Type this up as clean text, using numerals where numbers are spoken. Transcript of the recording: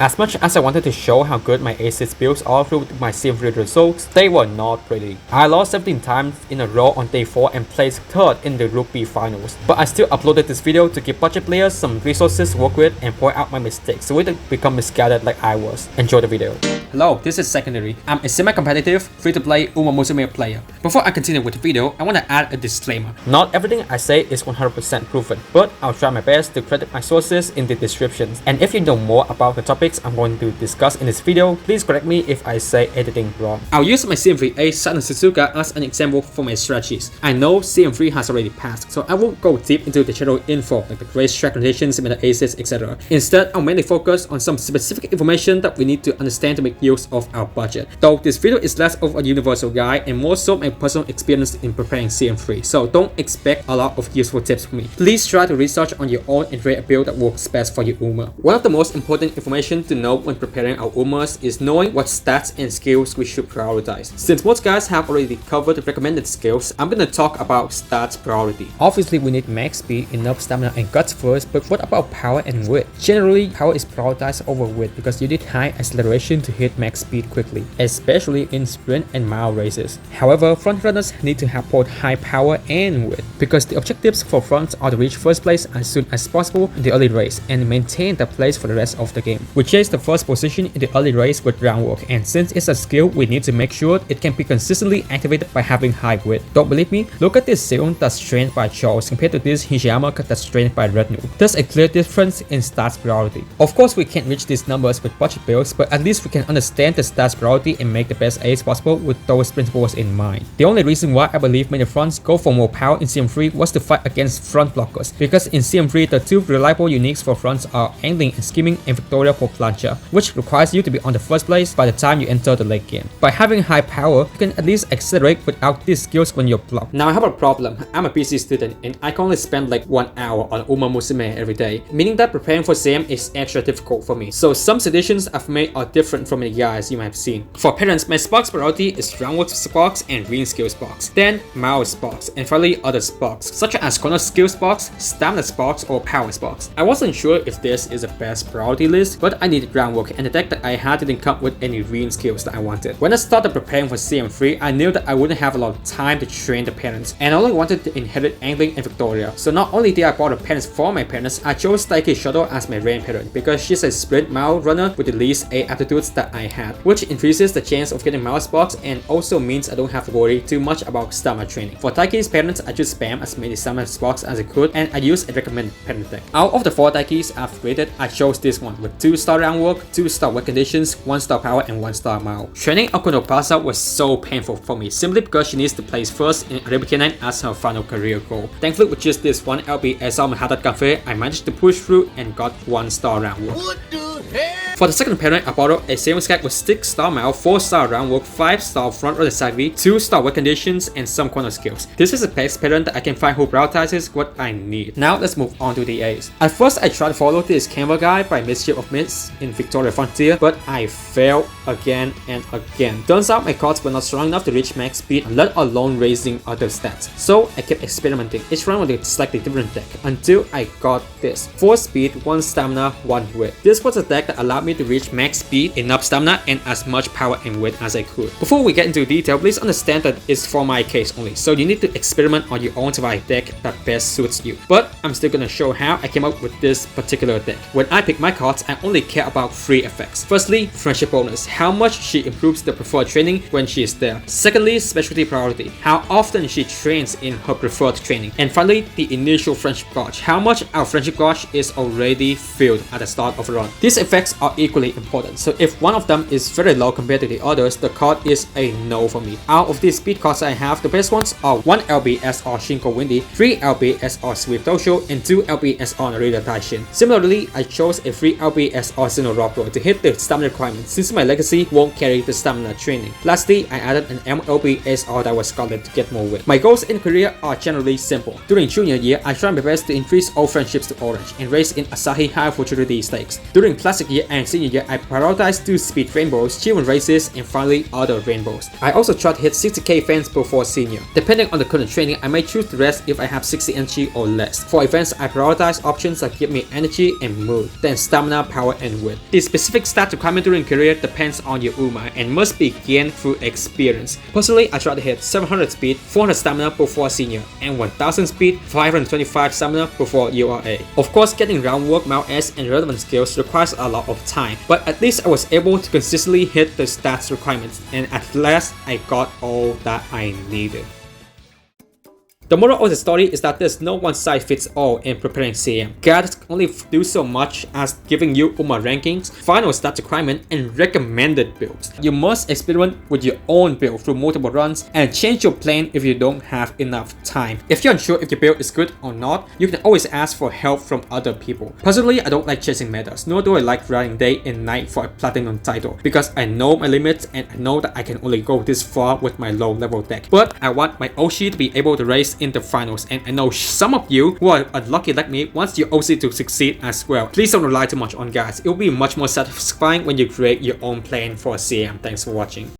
As much as I wanted to show how good my A6 builds are through my CM3 results, they were not pretty. I lost 17 times in a row on day 4 and placed 3rd in the Group B finals. But I still uploaded this video to give budget players some resources to work with and point out my mistakes so we don't become misguided like I was. Enjoy the video. Hello, this is Secondary. I'm a semi-competitive, free-to-play Umamusume player. Before I continue with the video, I want to add a disclaimer. Not everything I say is 100% proven, but I'll try my best to credit my sources in the descriptions. And if you know more about the topics I'm going to discuss in this video, please correct me if I say anything wrong. I'll use my CM3A Saturn Suzuka as an example for my strategies. I know CM3 has already passed, so I won't go deep into the general info like the race track conditions, meta aces, etc. Instead, I'll mainly focus on some specific information that we need to understand to make use of our budget. Though this video is less of a universal guide and more so my personal experience in preparing CM3, so don't expect a lot of useful tips from me. Please try to research on your own and create a build that works best for your Uma. One of the most important information to know when preparing our Umas is knowing what stats and skills we should prioritize. Since most guys have already covered the recommended skills, I'm gonna talk about stats priority. Obviously, we need max speed, enough stamina and guts first, but what about power and width? Generally, power is prioritized over width because you need high acceleration to hit max speed quickly, especially in sprint and mile races. However, frontrunners need to have both high power and width because the objectives for fronts are to reach first place as soon as possible in the early race and maintain the place for the rest of the game. We chase the first position in the early race with groundwork, and since it's a skill, we need to make sure it can be consistently activated by having high width. Don't believe me? Look at this Zeon that's trained by Charles compared to this Hijama that's trained by Rednu. There's a clear difference in stats priority. Of course, we can't reach these numbers with budget builds, but at least we can understand the stats priority and make the best ace possible with those principles in mind. The only reason why I believe many fronts go for more power in CM3 was to fight against front blockers, because in CM3 the two reliable uniques for fronts are angling and skimming and Victoria for plancha, which requires you to be on the first place by the time you enter the late game. By having high power, you can at least accelerate without these skills when you're blocked. Now I have a problem. I'm a PC student and I can only spend like 1 hour on Umamusume every day, meaning that preparing for CM is extra difficult for me. So some suggestions I've made are different from the guys you might have seen. For parents, my sparks priority is groundwork sparks and green skill sparks, then mile sparks, and finally other sparks such as corner skill sparks, stamina sparks, or power sparks. I wasn't sure if this is the best priority list, but I needed groundwork and the deck that I had didn't come with any green skills that I wanted. When I started preparing for CM3, I knew that I wouldn't have a lot of time to train the parents, and I only wanted to inherit angling and Victoria. So not only did I buy the parents for my parents, I chose Taiki Shuttle as my main parent because she's a sprint mile runner with the least A aptitudes that I had, which increases the chance of getting mile sparks and also means I don't have to worry too much about stamina training. For Taiki's parents, I just spam as many stamina sparks as I could, and I used a recommended parent deck. Out of the 4 Taikis I've rated, I chose this one with 2-star groundwork, 2-star wet conditions, 1-star power, and 1-star mile. Training Akuno Plaza was so painful for me simply because she needs to place first in Arabic K9 as her final career goal. Thankfully, with just this one LBSR Mahatat Cafe, I managed to push through and got 1-star groundwork. What the hell? For the second parent, I borrowed a saving skag with 6-star mile, 4-star groundwork, 5-star front row side V, 2-star wet conditions, and some corner skills. This is the best parent that I can find who prioritizes what I need. Now let's move on to the A's. At first, I tried to follow this Canva guide by Mischief of Myths in Victoria Frontier, but I failed again and again. Turns out my cards were not strong enough to reach max speed, let alone raising other stats. So I kept experimenting, each run with a slightly different deck, until I got this. 4 speed, 1 stamina, 1 width. This was a deck that allowed me to reach max speed, enough stamina, and as much power and width as I could. Before we get into detail, please understand that it's for my case only, so you need to experiment on your own to find a deck that best suits you. But I'm still gonna show how I came up with this particular deck. When I pick my cards, I only care about 3 effects. Firstly, friendship bonus, how much she improves the preferred training when she is there. Secondly, specialty priority, how often she trains in her preferred training. And finally, the initial friendship gauge, how much our friendship gauge is already filled at the start of a run. These effects are equally important, so if one of them is very low compared to the others, the card is a no for me. Out of these speed cards I have, the best ones are 1 LBSR Shinko Windy, 3 LBSR Swift Dosho, and 2 LBSR Narita Taishin. Similarly, I chose a 3 LBSR Zeno Rockroll to hit the stamina requirement since my legacy won't carry the stamina training. Lastly, I added an MLBSR that was Scarlet to get more width. My goals in career are generally simple. During junior year, I tried my best to increase all friendships to orange and race in Asahi High Futurity stakes. During Classic year and Senior year, I prioritized 2 speed rainbows, Children races, and finally other rainbows. I also tried to hit 60k events before Senior. Depending on the current training, I may choose to rest if I have 60 energy or less. For events, I prioritize options that give me energy and mood, then stamina, power, and wit. The specific stat requirement during career depends on your Uma and must be gained through experience. Personally, I try to hit 700 speed, 400 stamina before Senior, and 1000 speed, 525 stamina before URA. Of course, getting groundwork, mount S, and relevant skills requires a lot of time, but at least I was able to consistently hit the stats requirements, and at last I got all that I needed. The moral of the story is that there's no one size fits all in preparing CM. Guides can only do so much as giving you UMA rankings, final stat requirement, and recommended builds. You must experiment with your own build through multiple runs and change your plan if you don't have enough time. If you're unsure if your build is good or not, you can always ask for help from other people. Personally, I don't like chasing metas, nor do I like grinding day and night for a platinum title, because I know my limits and I know that I can only go this far with my low level deck. But I want my Oshi to be able to race in the finals, and I know some of you who are unlucky like me wants your OC to succeed as well. Please don't rely too much on guides. It will be much more satisfying when you create your own plan for CM. Thanks for watching.